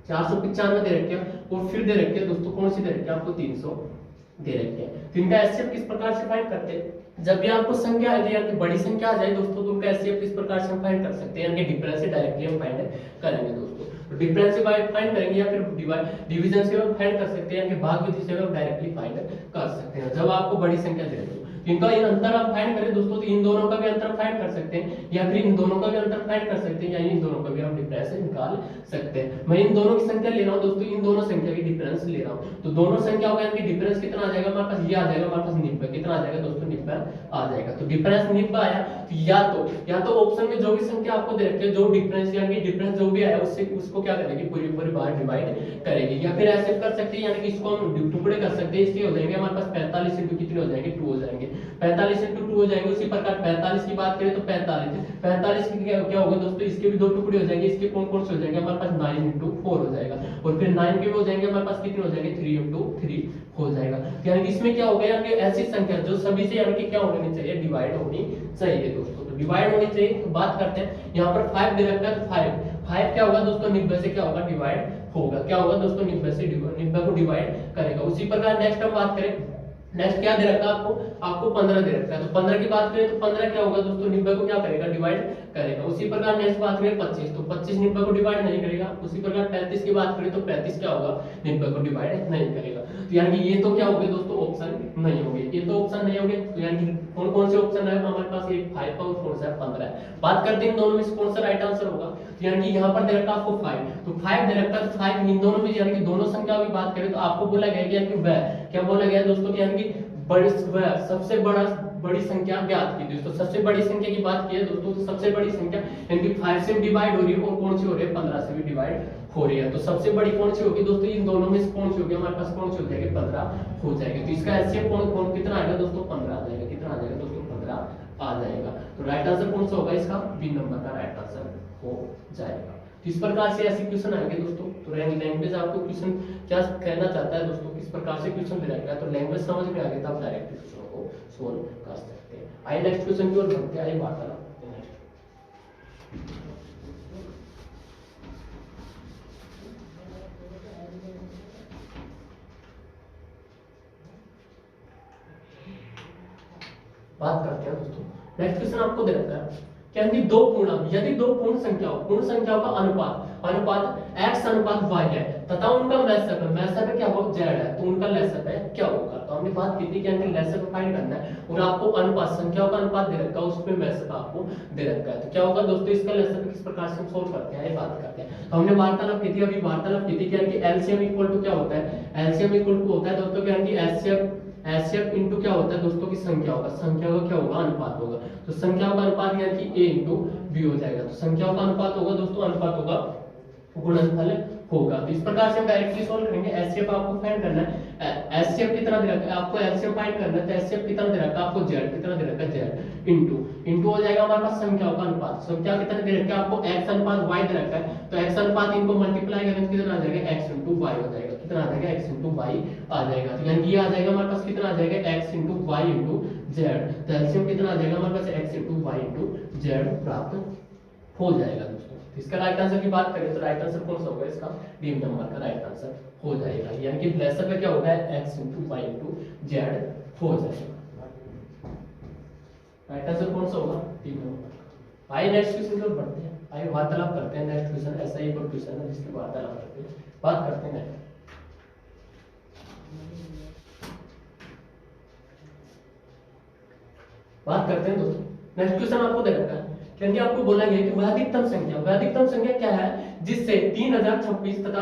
495 दे रखी है, और फिर दे रखी है दोस्तों कौन सी दे रखी है? आपको 300 दे रखी है। तो इनका एचसीएफ किस प्रकार से फाइंड करते हैं? जब भी आपको संख्या आ जाए, बड़ी संख्या आ जाए दोस्तों, तो उनका एचसीएफ किस प्रकार से हम फाइंड कर सकते हैं? यानी डिफरेंस से डायरेक्टली हम फाइंड करेंगे दोस्तों। तो डिफरेंस से फाइंड करेंगे या फिर डिवीजन से हम फाइंड कर सकते हैं, यानी भाग विधि से हम डायरेक्टली फाइंड कर सकते हैं जब आपको बड़ी संख्या दे रही हो। इनका इन अंतर आप फाइंड करें दोस्तों, तो इन दोनों का भी अंतर फाइंड कर सकते हैं, या फिर इन दोनों का भी अंतर फाइंड कर सकते हैं, यानी इन दोनों का भी हम डिफरेंस निकाल सकते हैं। मैं इन दोनों की संख्या ले रहा हूं दोस्तों, इन दोनों संख्या की डिफरेंस ले रहा हूं, तो दोनों संख्या होगा, यानी डिफरेंस कितना आ जाएगा हमारे पास? ये आ जाएगा हमारे पास 90, कितना आ जाएगा दोस्तों? 90 आ जाएगा। तो डिफरेंस 90 आया, तो या तो ऑप्शन में जो भी संख्या आपको दे रखी है, जो डिफरेंस यानी डिफरेंस जो भी आया उससे उसको क्या करेगी? पूरी पूरी बाहर डिवाइड करेगी, या फिर ऐसे कर सकते हैं, यानी कि इसको हम टुकड़े कर सकते हैं। इसके हो जाएंगे हमारे पास 45 इंटू कितने हो जाएंगे? 2 हो जाएंगे, 45 इंटू 2 हो जाएंगे। उसी प्रकार 45 की बात करें तो 45 की क्या होगा दोस्तों? इसके भी 2 टुकड़े हो जाएंगे, इसके कौन कौन से हो जाएंगे? हमारे पास 9 इंटू 4 हो जाएगा, और फिर 9 के हो जाएंगे हमारे पास कितने हो जाएंगे? 3 इंटू 3 हो जाएगा। यानी कि इसमें क्या हो गया? यानी ऐसी संख्या जो सभी से यानी कि क्या होनी चाहिए? डिवाइड होनी चाहिए दोस्तों। तो डिवाइड होनी चाहिए, तो बात करते हैं यहाँ पर 5 दे रखा है, तो 5 क्या होगा दोस्तों? 90 से क्या होगा? डिवाइड होगा। क्या होगा दोस्तों? 90 से 90 को डिवाइड करेगा। उसी प्रकार नेक्स्ट हम बात करें, नेक्स्ट क्या दे रखा है आपको 15 दे रखा है, तो 15 की बात करें तो 15 क्या होगा दोस्तों? 90 को क्या करेगा? डिवाइड करेगा। उसी प्रकार नेक्स्ट बात करें 25, तो 25 90 को डिवाइड नहीं करेगा। उसी प्रकार 35 की बात करें तो 35 क्या होगा? 90 को डिवाइड नहीं करेगा। तो यानी कि ये तो क्या हो गए दोस्तों? ऑप्शन नहीं होंगे, ये तो ऑप्शन नहीं होंगे। तो यानी कि कौन कौन से ऑप्शन है हमारे पास? एक 5 का और कौन सा है? 15 है। बात करते हैं इन दोनों में से कौन सा राइट आंसर होगा। तो यानी कि यहाँ पर दे रखा आपको 5, तो 5 दे रखा है, तो 5 इन दोनों में यानी कि दोनों संख्या की बात करें तो आपको बोला गया कि वह क्या बोला गया दोस्तों? यानी कि सबसे बड़ी संख्या ज्ञात की। दोस्तों सबसे बड़ी संख्या की बात की है दोस्तों, तो सबसे बड़ी संख्या यानी कि 5 से डिवाइड हो रही है, और कौन सी हो रही है? 15 से भी डिवाइड हो रही है। तो सबसे बड़ी कौन सी होगी दोस्तों? इन दोनों में से कौन सी होगी? हमारे पास कौन सी हो जाएगी? 15 हो जाएगी। तो इसका एचसीएफ कौन कितना आएगा दोस्तों? 15 आ जाएगा। कितना आ जाएगा दोस्तों? 15 आ जाएगा। तो राइट आंसर कौन सा होगा इसका? बी नंबर का राइट आंसर हो जाएगा। तो इस प्रकार से ऐसे क्वेश्चन आएंगे दोस्तों। तो लैंग्वेज आपको क्वेश्चन क्या कहना चाहता है दोस्तों, किस प्रकार से क्वेश्चन दे रखा है, तो लैंग्वेज समझ में आ गया तो आप डायरेक्ट क्वेश्चन को सोल्व कर सकते हैं। आइए नेक्स्ट क्वेश्चन की ओर बढ़ते हैं, आइए वार्तालाप। बात करते हैं दोस्तों, नेक्स्ट क्वेश्चन आपको दे रखा है कि दो पूर्णांक, यदि दो पूर्ण संख्याओं का अनुपात x अनुपात y है तथा उनका मैसअप क्या होगा? z है, तो उनका लेसअप है क्या होगा? तो हमने बात की थी कि हमने लेसअप फाइंड करना है, और आपको अनुपात संख्याओं का अनुपात दे रखा है, उसमें मैसअप आपको दे रखा है। तो क्या होगा दोस्तों? इसका लेसअप किस प्रकार से हम सोल्व करते हैं, ये बात करते हैं। तो हमने वार्तालाप की थी, अभी वार्तालाप की थी कि एलसीएम इक्वल टू क्या होता है? एलसीएम इक्वल टू होता है दोस्तों कि एचसीएफ इनटू क्या होता है दोस्तों की संख्या का क्या होगा? अनुपात होगा। तो संख्याओं का अनुपात यानी कि a इंटू बी हो जाएगा। तो संख्याओं का अनुपात होगा दोस्तों, अनुपात होगा गुणनफल होगा। तो इस प्रकार से हम डायरेक्टली सॉल्व करेंगे। एचसीएफ आपको फाइंड करना है, एचसीएफ कितना दे रखा है आपको? एलसीएम फाइंड करना है, तो एचसीएफ कितना दे रखा है आपको? z कितना दे रखा है? z इंटू हो जाएगा हमारे पास संख्याओं का अनुपात। संख्या कितना दे रखा है आपको? x अनुपात y दे रखा है, तो x अनुपात इनको मल्टीप्लाई करेंगे तो कितना आ जाएगा? x इंटू y हो जाएगा। कितना आ जाएगा? x इंटू y आ जाएगा। तो यानी ये आ जाएगा हमारे पास कितना आ जाएगा? x into y into z। तो एलसीएम कितना आ जाएगा हमारे पास? x into y into z प्राप्त हो जाएगा दोस्तों। इसका राइट आंसर की बात करें तो राइट आंसर कौन सा होगा? इसका डी नंबर का राइट आंसर हो जाएगा। यानी कि लेसअप क्या होगा? x into y into z हो जाएगा। राइट आंसर कौन सा होगा? 3 नंबर। आइए नेक्स्ट क्वेश्चन की ओर बढ़ते हैं। आइए वार्तालाप करते हैं। नेक्स्ट क्वेश्चन ऐसा ही कोई क्वेश्चन है जिसकी वार्तालाप करते हैं, बात करते हैं। बात करते हैं दोस्तों। नेक्स्ट क्वेश्चन आपको दे रखा है, क्योंकि आपको बोला गया कि वह अधिकतम संख्या क्या है जिससे 3026 तथा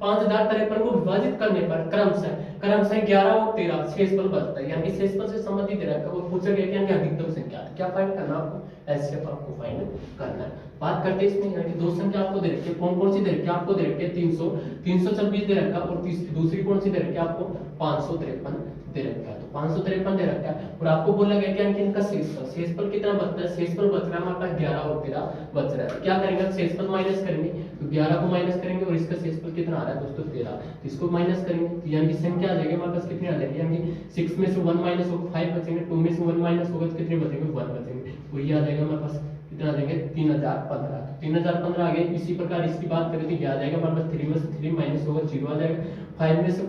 5053 को विभाजित करने पर क्रमशः 11 और 13 शेषफल बचता है। यानी शेषफल से संबंधित दे रखा है और पूछा गया कि यानी अधिकतम संख्या क्या फाइंड करना आपको? एचसीएफ आपको फाइंड करना है। बात करते हैं इसमें, यानी दो संख्या आपको दे रखी है। कौन कौन सी दे रखी है? आपको दे रखी है 326 दे रखा है और दूसरी कौन सी दे रखी है? आपको 553 दे रखा है। तो 553 दे रखा है और आपको बोला गया कि इनका शेषफल कितना बचता है? शेषफल बच रहा है हमारे पास 11 और 13 बच रहा है। क्या करेंगे? शेषफल माइनस करेंगे, तो 11 को माइनस करेंगे और इसका शेषफल कितना आ रहा है दोस्तों? 13। तो इसको माइनस करेंगे तो यानी संख्या आ जाएगी हमारे पास कितनी आ जाएगी? यानी 6 में से 1 माइनस होगा 5 बचेंगे, 2 में से 1 माइनस होगा तो कितने बचेंगे? 1 बचेंगे। तो ये आ जाएगा हमारे पास कितना आ जाएंगे? 3015। तो 3015 आ गए। इसी प्रकार इसकी बात करें तो ये आ जाएगा हमारे पास 3 में से 3 माइनस होगा 0 आ जाएगा। 5 में से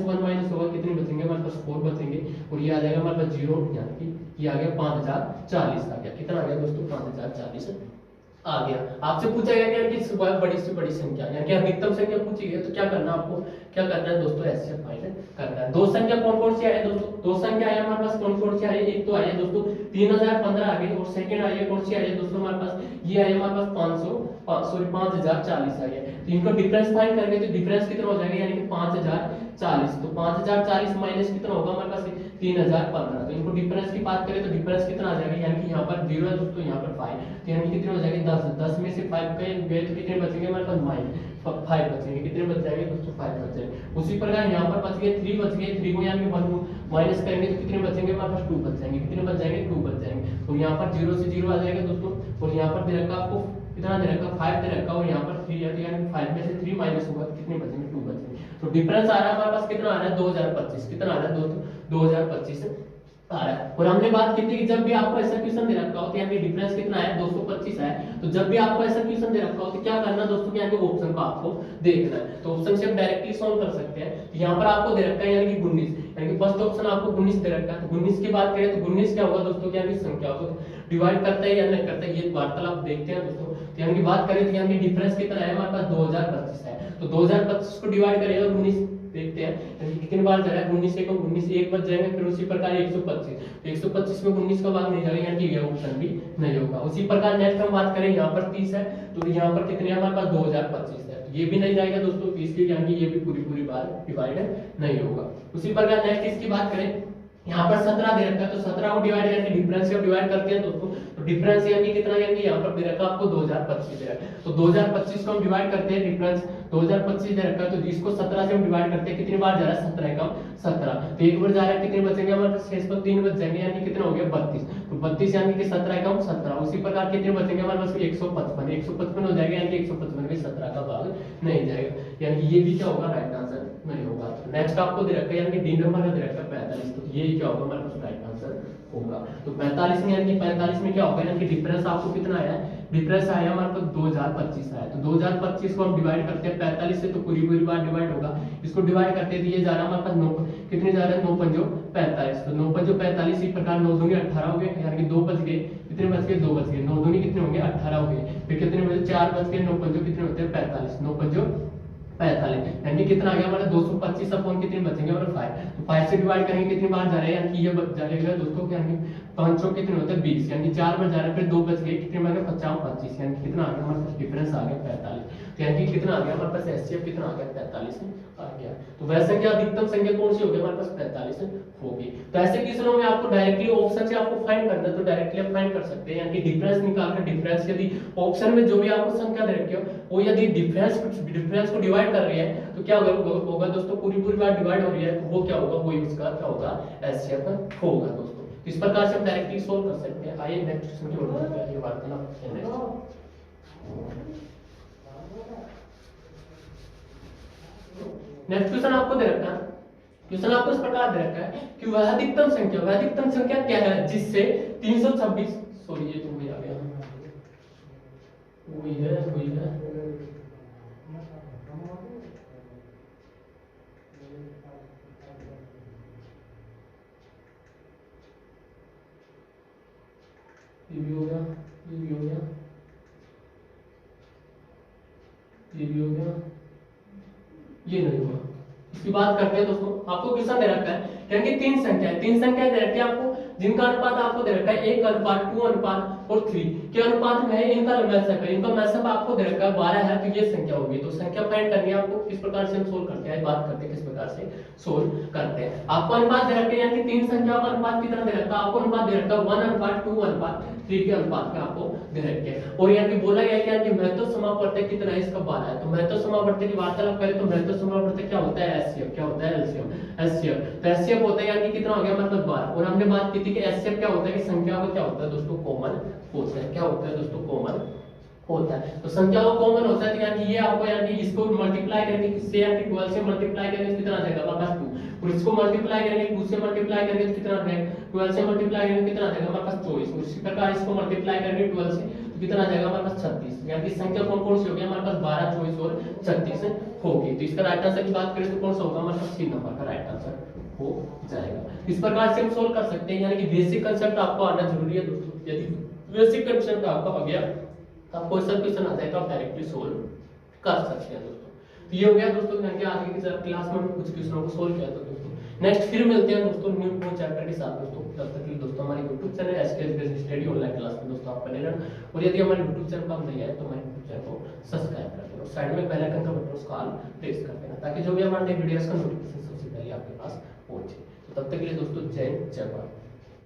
1 माइनस होगा कितने बचेंगे? हमारे पास 4 बचेंगे और ये आ जाएगा हमारे पास 0, यानी कि ये आ गया 5040 आ गया। कितना आ गया दोस्तों? 5040 आ गया। आपसे पूछा गया कि बड़ी से बड़ी संख्या यानी कि अधिकतम संख्या पूछी गई, तो क्या करना आपको? क्या करना है दोस्तों? एचसीएफ फाइंड करना है। दो संख्या कौन कौन सी आई है दोस्तों? दो संख्या आई हमारे पास कौन कौन सी आई है? एक तो आई है दोस्तों 3015 आ गई और सेकंड आई है कौन सी आई है दोस्तों हमारे पास? ये आई है हमारे पास 5040 आई है। तो इनको डिफरेंस फाइंड करेंगे तो डिफरेंस कितना हो जाएगा? यानी कि 5040। तो 5040 माइनस कितना होगा हमारे पास? 3015। तो इनको डिफरेंस की बात करें तो डिफरेंस कितना आ जाएगा? यानी कि यहाँ पर 0 है दोस्तों, यहाँ पर 5, तो यानी कितने हो जाएंगे? 10 में से 5 गए तो कितने बचेंगे हमारे पास? -5 बचेंगे। कितने बच जाएंगे दोस्तों? 5 बच जाएंगे। उसी प्रकार यहाँ पर बच गए 3 बच गए। 3 को यानी कि 1 माइनस करेंगे तो कितने बचेंगे हमारे पास? 2 बच जाएंगे। कितने बच जाएंगे? 2 बच जाएंगे। तो यहाँ पर 0 से 0 आ जाएगा दोस्तों और यहाँ पर दे रखा आपको कितना दे रखा? 5 दे रखा और यहाँ पर 3 है, यानी 5 में से 3 माइनस होगा तो कितने बचेंगे? 2 बचेंगे। तो डिफरेंस आ रहा है हमारे पास कितना आ रहा है? 2025। कितना आ रहा है दोस्तों? 2025 आ रहा है। और हमने बात की थी कि जब भी आपको ऐसा क्वेश्चन दे रखा हो तो यानी डिफरेंस कितना है? 225 है। तो जब भी आपको ऐसा क्वेश्चन दे रखा हो तो क्या करना दोस्तों? कि यानी ऑप्शन को आपको देखना है। तो ऑप्शन से आप डायरेक्टली सॉल्व कर सकते हैं। तो यहाँ पर आपको दे रखा है यानी कि 19, यानी कि फर्स्ट ऑप्शन आपको 19 दे रखा है। तो 19 की बात करें तो 19 क्या होगा दोस्तों? यानी संख्या को डिवाइड करता है या नहीं करता है, ये वार्तालाप देखते हैं दोस्तों। तो यानी कि बात करें तो यानी डिफरेंस कितना है हमारे पास? 2025 है। तो 2025 को डिवाइड करेगा 19, देखते हैं यानी कितनी बार जा रहा है? 19 को 19 एक बच जाएंगे, फिर उसी प्रकार 125। तो 125 में 19 का भाग नहीं जाएगा, यानी कि ये ऑप्शन भी नहीं होगा। उसी प्रकार नेक्स्ट हम बात करें, यहाँ पर 30 है तो यहाँ पर कितने हमारे पास? 2025 है, तो ये भी नहीं जाएगा दोस्तों। 20 की यानी कि ये भी पूरी बार डिवाइड नहीं होगा। उसी प्रकार नेक्स्ट इसकी बात करें, यहाँ पर 17 दे रखा है तो 17 को डिवाइड करके डिफरेंस को डिवाइड करते हैं दोस्तों। तो डिफरेंस यानी कितना? यानी यहाँ पर दे रखा आपको 2025 दे रखा है। तो 2025 को हम डिवाइड करते हैं, डिफरेंस 2025 दे रखा है तो इसको 17 से हम डिवाइड करते हैं। कितनी बार जा रहा है? 17 का 17, तो एक बार जा रहा है। कितने बचेंगे हमारे पास? शेषफल 3 बच जाएंगे, यानी कितना हो गया? 32। तो 32 यानी कि 17 का 17। उसी प्रकार कितने बचेंगे हमारे पास? 155 हो जाएगा, यानी कि 155 में 17 का भाग नहीं जाएगा, यानी कि ये भी क्या होगा? राइट आंसर नहीं होगा। नेक्स्ट आपको दे रखा है यानी कि डी नंबर का दे रखा है 45, तो ये क्या होगा हमारे पास? राइट आंसर होगा। तो 45 में यानी कि 45 में क्या होगा? यानी कि डिफरेंस आपको कितना आया है? डिफरेंस आया हमारे पास 2025 आया। तो 2025 को हम डिवाइड करते हैं 45 से, तो पूरी बार डिवाइड होगा। इसको डिवाइड करते हैं तो ये जा रहा है हमारे पास 9, कितने जा रहा है? 9 पंजो 45। तो 9 पंजो 45, इसी प्रकार 9 दूनी 18 हो गए, यानी कि 2 बच गए। कितने बच गए? 2 बच गए। 9 दूनी कितने होंगे? 18 हो गए। फिर कितने बचे? 4 बच गए। 9 पंजो कितने होते हैं? 45। 9 पंजो 45, यानी कितना आ गया हमारा? 225 अपॉन कितने बचेंगे? और 5। तो 5 से डिवाइड करेंगे कितनी बार जा रहे हैं? यानी कि ये बच जाएगा दोस्तों, यानी 500 कितने होते हैं? 20, यानी 4 बार जा रहा है, फिर 2 बच गए। कितने बच गए? 50 25, यानी कितना आ गया हमारे पास? डिफरेंस आ गया 45। तो यानी कि कितना आ गया हमारे पास? एचसीएफ कितना आ गया? 45 आ गया। तो वैसे क्या अधिकतम संख्या कौन सी होगी हमारे पास? 45 होगी। तो ऐसे क्वेश्चनों में आपको डायरेक्टली ऑप्शन से आपको फाइंड करना है, तो डायरेक्टली आप फाइंड कर सकते हैं, यानी कि डिफरेंस निकालकर डिफरेंस यदि ऑप्शन में जो भी आपको संख्या दे रखी हो वो यदि डिफरेंस को डिवाइड कर रही है तो क्या होगा दोस्तों? पूरी बार डिवाइड हो रही है तो वो क्या होगा? वही उसका क्या होगा? एचसीएफ होगा दोस्तों। इस प्रकार से हम डायरेक्टली सोल्व कर सकते हैं। आइए नेक्स्ट क्वेश्चन की ओर बढ़ते हैं। ये वार्तालाप नेक्स्ट क्वेश्चन आपको दे रखा है। क्वेश्चन आपको इस प्रकार दे रखा है कि वह अधिकतम संख्या क्या है जिससे 326, सॉरी ये तो वही आ गया, वही है ये भी हो गया, ये भी हो गया, ये भी हो गया, ये नहीं हुआ। इसकी बात करते हैं दोस्तों, आपको क्वेश्चन दे रखा है क्योंकि तीन संख्या है, तीन संख्या दे रखी है आपको, जिनका अनुपात आपको दे रखा है 1 अनुपात 2 अनुपात और 3 के अनुपात में है, इनका मैसअप है, इनका मैसअप आपको दे रखा है 12 है, तो ये संख्या होगी। तो संख्या फाइंड करनी है आपको, किस प्रकार से हम सोल्व करते हैं, बात करते हैं किस प्रकार से सोल्व करते हैं। आपको अनुपात दे रखे हैं, यानी तीन संख्या का अनुपात कितना दे रखा है, आपको अनुपात दे रखा है 1 अनुपात 2 अनुपात 3 के अनुपात में आपको दे रखे हैं। और यहाँ पे बोला गया है कि महत्व समापवर्तक कितना है, इसका 12 है। तो महत्व समापवर्तक की वार्तालाप करें तो महत्व समापवर्तक क्या होता है, एचसीएफ। क्या होता है, एलसीएम। एचसीएफ तो एचसीएफ होता है यानी कितना हो गया, मतलब 12। और हमने बात की थी कि एचसीएफ क्या होता है, कि संख्या को क्या होता है दोस्तों, कॉमन होता है। क्या होता है दोस्तों, कॉमन होता है। तो संख्या को कॉमन होता है, तो यानी ये आपको यानी इसको मल्टीप्लाई करेंगे किससे, यानी 12 से मल्टीप्लाई करेंगे तो कितना आ जाएगा हमारे पास 2, और इसको मल्टीप्लाई करेंगे 2 से मल्टीप्लाई करेंगे तो कितना आ जाएगा, 12 से मल्टीप्लाई करेंगे कितना आ जाएगा हमारे पास 24, और इसी प्रकार इसको मल्टीप्लाई करेंगे 12 से तो कितना आ जाएगा हमारे पास 36। यानी संख्या कौन कौन सी होगी हमारे पास, 12, 24 और 36 होगी। तो इसका राइट आंसर की बात करें तो कौन सा होगा हमारे पास, 3 नंबर का राइट आंसर हो जाएगा। इस प्रकार से हम सोल्व कर सकते हैं, यानी कि बेसिक कांसेप्ट आपको आना जरूरी है दोस्तों। यदि बेसिक कांसेप्ट आपका आ गया, आपको सब क्वेश्चन आता है तो आप डायरेक्टली सोल्व कर सकते हैं दोस्तों। तो ये हो गया दोस्तों, यानी आज की क्लास में कुछ क्वेश्चनों को सोल्व किया था दोस्तों। नेक्स्ट फिर मिलते हैं दोस्तों न्यू चैप्टर के साथ दोस्तों। तब तक के लिए दोस्तों हमारे YouTube channel SK education study online class में दोस्तों आप बने रहना। और यदि हमारे YouTube चैनल पर आप नहीं आए तो हमारे YouTube चैनल को सब्सक्राइब कर देना, साइड में बेल आइकन का बटन उसका ऑल प्रेस कर देना, ताकि जो भी हमारे वीडियोस का नोटिफिकेशन सबसे पहले आपके पास पहुंचे। तो तब तक के लिए दोस्तों जय जय भारत।